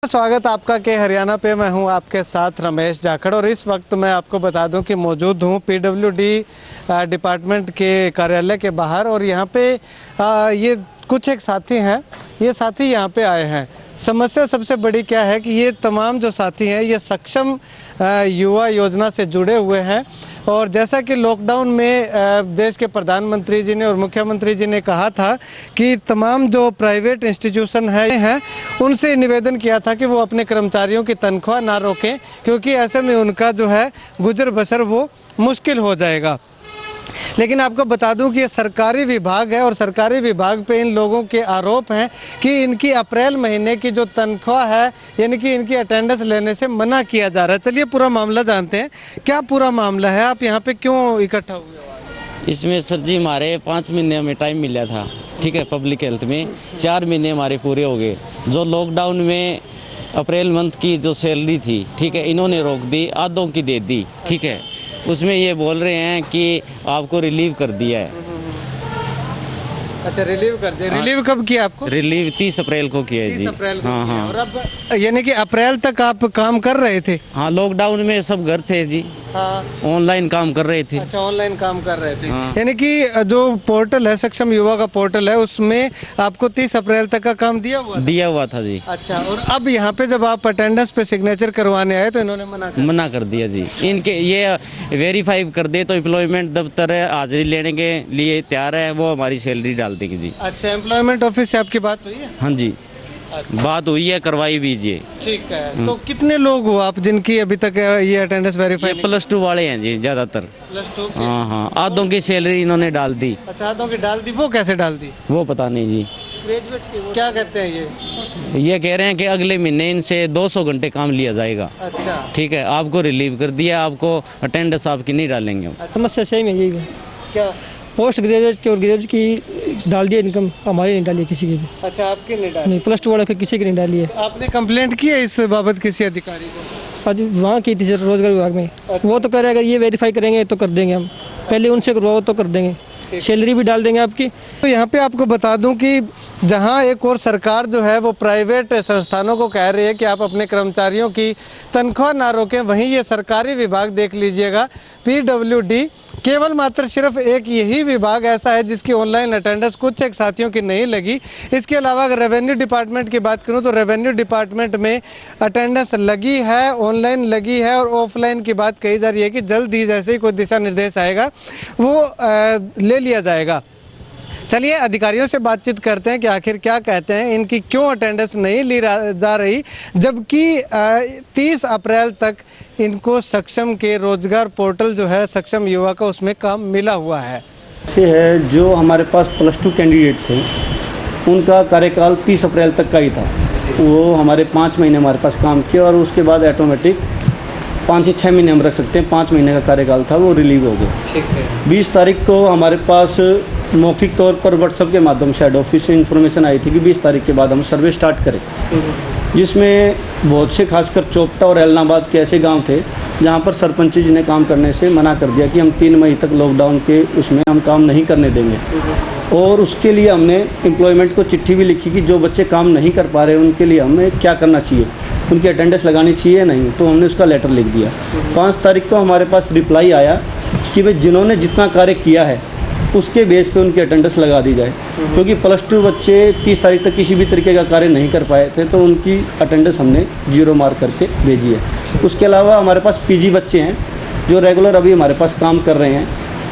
स्वागत आपका के हरियाणा पे। मैं हूं आपके साथ रमेश जाखड़ और इस वक्त मैं आपको बता दूं कि मौजूद हूं पीडब्ल्यूडी डिपार्टमेंट के कार्यालय के बाहर और यहां पे ये कुछ एक साथी हैं। ये साथी यहां पे आए हैं। समस्या सबसे बड़ी क्या है कि ये तमाम जो साथी हैं ये सक्षम युवा योजना से जुड़े हुए हैं और जैसा कि लॉकडाउन में देश के प्रधानमंत्री जी ने और मुख्यमंत्री जी ने कहा था कि तमाम जो प्राइवेट इंस्टीट्यूशन हैं उनसे निवेदन किया था कि वो अपने कर्मचारियों की तनख्वाह ना रोकें, क्योंकि ऐसे में उनका जो है गुजर बसर वो मुश्किल हो जाएगा। लेकिन आपको बता दूं कि ये सरकारी विभाग है और सरकारी विभाग पे इन लोगों के आरोप हैं कि इनकी अप्रैल महीने की जो तनख्वाह है यानी कि इनकी अटेंडेंस लेने से मना किया जा रहा है। चलिए पूरा मामला जानते हैं। क्या पूरा मामला है, आप यहाँ पे क्यों इकट्ठा हुए? इसमें सर जी हमारे 5 महीने में टाइम मिला था, ठीक है। पब्लिक हेल्थ में 4 महीने हमारे पूरे हो गए। जो लॉकडाउन में अप्रैल मंथ की जो सैलरी थी, ठीक है, इन्होंने रोक दी, आधों की दे दी, ठीक है। उसमें ये बोल रहे हैं कि आपको रिलीव कर दिया है। अच्छा, रिलीव कर दिया। रिलीव कब किया आपको? रिलीव 30 अप्रैल को किया है जी। 30 अप्रैल को हाँ किया। हाँ। और अब यानी कि अप्रैल तक आप काम कर रहे थे? हाँ, लॉकडाउन में सब घर थे जी। हाँ, ऑनलाइन काम कर रहे थे। अच्छा, ऑनलाइन काम कर रहे थे। हाँ। यानी कि जो पोर्टल है सक्षम युवा का पोर्टल है उसमें आपको 30 अप्रैल तक का काम दिया हुआ था जी। अच्छा, और अब यहाँ पे जब आप अटेंडेंस पे सिग्नेचर करवाने आए तो इन्होंने मना कर दिया जी। इनके ये वेरीफाई कर दे तो एम्प्लॉयमेंट दफ्तर है, हाजिरी लेने के लिए तैयार है, वो हमारी सैलरी डाल देंगे जी। अच्छा, एम्प्लॉयमेंट ऑफिस से आपकी बात हुई है? हाँ जी। अच्छा। बात हुई है, करवाई दीजिए। ठीक है। तो कितने लोग हो आप जिनकी अभी तक ये अटेंडेंस वेरीफाई? +2 वाले हैं जी ज़्यादातर। +2? हाँ हाँ, आधों की सैलरी इन्होंने डाल दी। अच्छा, आधों की डाल दी। वो कैसे डाल दी? वो पता नहीं जी। क्या कहते हैं ये कह रहे हैं कि अगले महीने इनसे 200 घंटे काम लिया जाएगा। अच्छा, ठीक है, आपको रिलीव कर दिया, आपको अटेंडेंस आपकी नहीं डालेंगे। समस्या सेम है यही है। क्या? पोस्ट ग्रेजुएट की और ग्रेजुएट की डाल दिया इनकम, हमारी नहीं डाली किसी की भी। अच्छा, आपकी नहीं डाली? नहीं, +2 वालों की किसी की नहीं डाली है। आपने कंप्लेंट की है इस बाबत किसी अधिकारी को? आज वहाँ की थी सर, रोजगार विभाग में। वो तो कह रहे अगर ये वेरीफाई करेंगे तो कर देंगे हम, पहले उनसे करवाओ तो कर देंगे, सैलरी भी डाल देंगे आपकी। तो यहाँ पे आपको बता दूं कि जहाँ एक और सरकार जो है वो प्राइवेट संस्थानों को कह रही है कि आप अपने कर्मचारियों की तनख्वाह ना रोकें, वहीं ये सरकारी विभाग देख लीजिएगा पीडब्ल्यूडी, केवल मात्र सिर्फ एक यही विभाग ऐसा है जिसकी ऑनलाइन अटेंडेंस कुछ एक साथियों की नहीं लगी। इसके अलावा अगर रेवेन्यू डिपार्टमेंट की बात करूं तो रेवेन्यू डिपार्टमेंट में अटेंडेंस लगी है, ऑनलाइन लगी है और ऑफलाइन की बात कही जा रही है कि जल्द ही जैसे ही कोई दिशा निर्देश आएगा वो ले लिया जाएगा। चलिए अधिकारियों से बातचीत करते हैं कि आखिर क्या कहते हैं, इनकी क्यों अटेंडेंस नहीं ली जा रही, जबकि 30 अप्रैल तक इनको सक्षम के रोजगार पोर्टल जो है सक्षम युवा का उसमें काम मिला हुआ है। से है जो हमारे पास +2 कैंडिडेट थे उनका कार्यकाल 30 अप्रैल तक का ही था। वो हमारे 5 महीने हमारे पास काम किया और उसके बाद ऑटोमेटिक 5 से 6 महीने हम रख सकते हैं, 5 महीने का कार्यकाल था, वो रिलीव हो गए। ठीक है। 20 तारीख को हमारे पास मौखिक तौर पर व्हाट्सएप के माध्यम से हेड ऑफिस से इन्फॉर्मेशन आई थी कि 20 तारीख के बाद हम सर्वे स्टार्ट करें, जिसमें बहुत से खासकर चोपटा और एलनाबाद के ऐसे गांव थे जहां पर सरपंच जी ने काम करने से मना कर दिया कि हम 3 मई तक लॉकडाउन के उसमें हम काम नहीं करने देंगे। और उसके लिए हमने एम्प्लॉयमेंट को चिट्ठी भी लिखी कि जो बच्चे काम नहीं कर पा रहे उनके लिए हमें क्या करना चाहिए, उनकी अटेंडेंस लगानी चाहिए नहीं, तो हमने उसका लेटर लिख दिया। 5 तारीख को हमारे पास रिप्लाई आया कि भाई जिन्होंने जितना कार्य किया है उसके बेस पे उनकी अटेंडेंस लगा दी जाए, क्योंकि +2 बच्चे 30 तारीख तक किसी भी तरीके का कार्य नहीं कर पाए थे, तो उनकी अटेंडेंस हमने 0 मार्क करके भेजी है। उसके अलावा हमारे पास पीजी बच्चे हैं जो रेगुलर अभी हमारे पास काम कर रहे हैं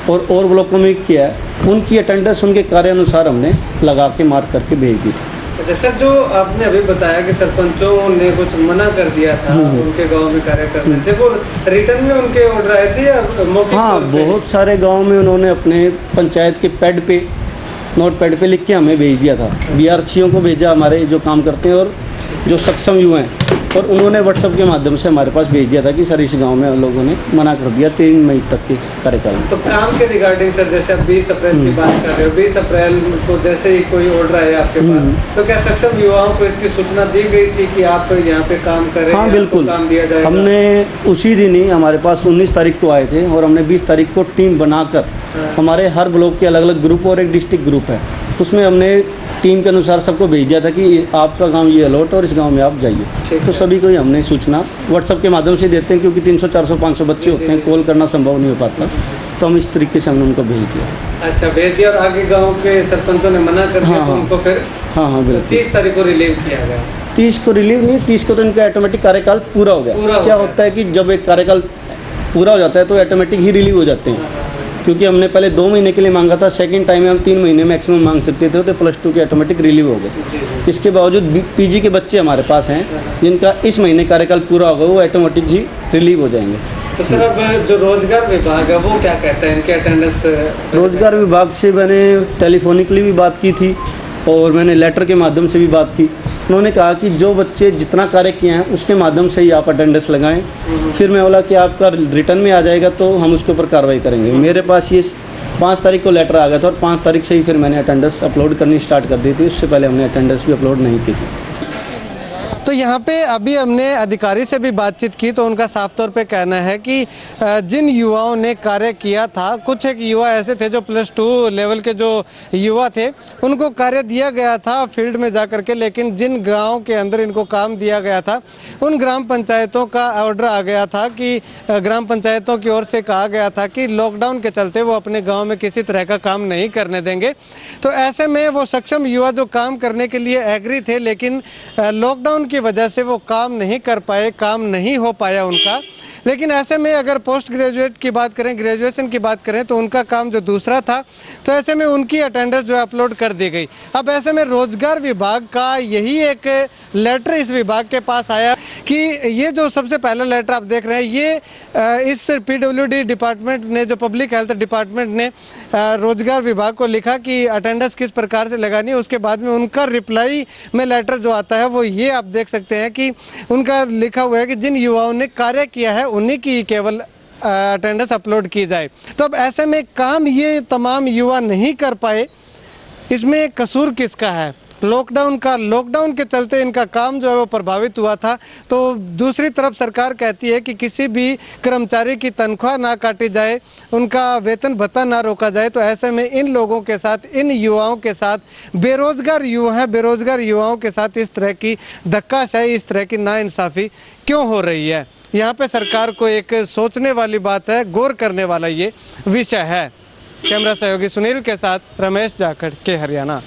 और ब्लॉकों में किया है, उनकी अटेंडेंस उनके कार्य अनुसार हमने लगा के मार्क करके भेज दी थी। अच्छा सर, जो आपने अभी बताया कि सरपंचों ने कुछ मना कर दिया था उनके गांव में कार्य करने से, वो रिटर्न में उनके ऑर्डर आए थे या मौखिक? हाँ, बहुत सारे गांव में उन्होंने अपने पंचायत के पैड पे, नोट पैड पे लिख के हमें भेज दिया था। बीआरसीओ को भेजा, हमारे जो काम करते हैं और जो सक्षम युवा हैं, और उन्होंने व्हाट्सएप के माध्यम से हमारे पास भेज दिया था कि सर इस गांव में लोगों ने मना कर दिया 3 मई तक के कार्यकाल में। तो काम के रिगार्डिंग सर, जैसे आप 20 अप्रैल की बात कर रहे हो, 20 अप्रैल को जैसे ही कोई ऑर्डर आया आपके पास, तो क्या सक्षम युवाओं को इसकी सूचना दी गई थी कि आप यहाँ पे काम करें? हाँ बिल्कुल, काम दिया जाएगा। हमने उसी दिन ही, हमारे पास 19 तारीख को आए थे और हमने 20 तारीख को टीम बनाकर हमारे हर ब्लॉक के अलग अलग ग्रुप और एक डिस्ट्रिक्ट ग्रुप है, उसमें हमने टीम के अनुसार सबको भेज दिया था कि आपका गांव ये अलॉट और इस गांव में आप जाइए। तो सभी को ही हमने सूचना व्हाट्सएप के माध्यम से देते हैं, क्योंकि 300 400 500 बच्चे होते हैं, कॉल करना संभव नहीं हो पाता, तो हम इस तरीके से हमने उनको भेज दिया। अच्छा, भेज दिया। और आगे गांव के सरपंचों ने मना कर दिया, तो उनको फिर हाँ बिल्कुल 30 तारीख को रिलीव किया गया। 30 को रिलीव नहीं, 30 को तो इनका ऑटोमेटिक कार्यकाल पूरा हो गया। क्या होता है कि जब एक कार्यकाल पूरा हो जाता है तो ऑटोमेटिक ही रिलीव हो जाते हैं, क्योंकि हमने पहले 2 महीने के लिए मांगा था, सेकंड टाइम में हम 3 महीने मैक्सिमम मांग सकते थे, तो +2 के ऑटोमेटिक रिलीव हो गए। इसके बावजूद पीजी के बच्चे हमारे पास हैं जिनका इस महीने कार्यकाल पूरा होगा, वो ऑटोमेटिक ही रिलीव हो जाएंगे। तो सर, अब जो रोजगार विभाग है वो क्या कहता है इनके अटेंडेंस? रोजगार विभाग से मैंने टेलीफोनिकली भी बात की थी और मैंने लेटर के माध्यम से भी बात की। उन्होंने कहा कि जो बच्चे जितना कार्य किए हैं उसके माध्यम से ही आप अटेंडेंस लगाएं। फिर मैं बोला कि आपका रिटर्न में आ जाएगा तो हम उसके ऊपर कार्रवाई करेंगे। मेरे पास ये 5 तारीख को लेटर आ गया था और 5 तारीख से ही फिर मैंने अटेंडेंस अपलोड करनी स्टार्ट कर दी थी। उससे पहले हमने अटेंडेंस भी अपलोड नहीं की थी। तो यहाँ पे अभी हमने अधिकारी से भी बातचीत की, तो उनका साफ तौर पे कहना है कि जिन युवाओं ने कार्य किया था, कुछ एक युवा ऐसे थे जो +2 लेवल के जो युवा थे, उनको कार्य दिया गया था फील्ड में जा कर के, लेकिन जिन गांव के अंदर इनको काम दिया गया था उन ग्राम पंचायतों का ऑर्डर आ गया था कि ग्राम पंचायतों की ओर से कहा गया था कि लॉकडाउन के चलते वो अपने गाँव में किसी तरह का काम नहीं करने देंगे। तो ऐसे में वो सक्षम युवा जो काम करने के लिए एग्री थे, लेकिन लॉकडाउन की वजह से वो काम नहीं कर पाए, काम नहीं हो पाया उनका। लेकिन ऐसे में अगर पोस्ट ग्रेजुएट की बात करें, ग्रेजुएशन की बात करें, तो उनका काम जो दूसरा था, तो ऐसे में उनकी अटेंडेंस जो है अपलोड कर दी गई। अब ऐसे में रोजगार विभाग का यही एक लेटर इस विभाग के पास आया कि ये जो सबसे पहला लेटर आप देख रहे हैं, ये इस PWD डिपार्टमेंट ने, जो पब्लिक हेल्थ डिपार्टमेंट ने रोजगार विभाग को लिखा कि अटेंडेंस किस प्रकार से लगानी है। उसके बाद में उनका रिप्लाई में लेटर जो आता है वो ये आप देख सकते हैं कि उनका लिखा हुआ है कि जिन युवाओं ने कार्य किया है उन्हीं की केवल अटेंडेंस अपलोड की जाए। तो अब ऐसे में काम ये तमाम युवा नहीं कर पाए, इसमें कसूर किसका है? लॉकडाउन का। लॉकडाउन के चलते इनका काम जो है वो प्रभावित हुआ था। तो दूसरी तरफ सरकार कहती है कि किसी भी कर्मचारी की तनख्वाह ना काटी जाए, उनका वेतन भत्ता ना रोका जाए। तो ऐसे में इन लोगों के साथ, इन युवाओं के साथ, बेरोजगार युवा हैं, बेरोजगार युवाओं के साथ इस तरह की धक्काशाही, इस तरह की नाइंसाफ़ी क्यों हो रही है? यहाँ पे सरकार को एक सोचने वाली बात है, गौर करने वाला ये विषय है। कैमरा सहयोगी सुनील के साथ रमेश जाखड़ के हरियाणा।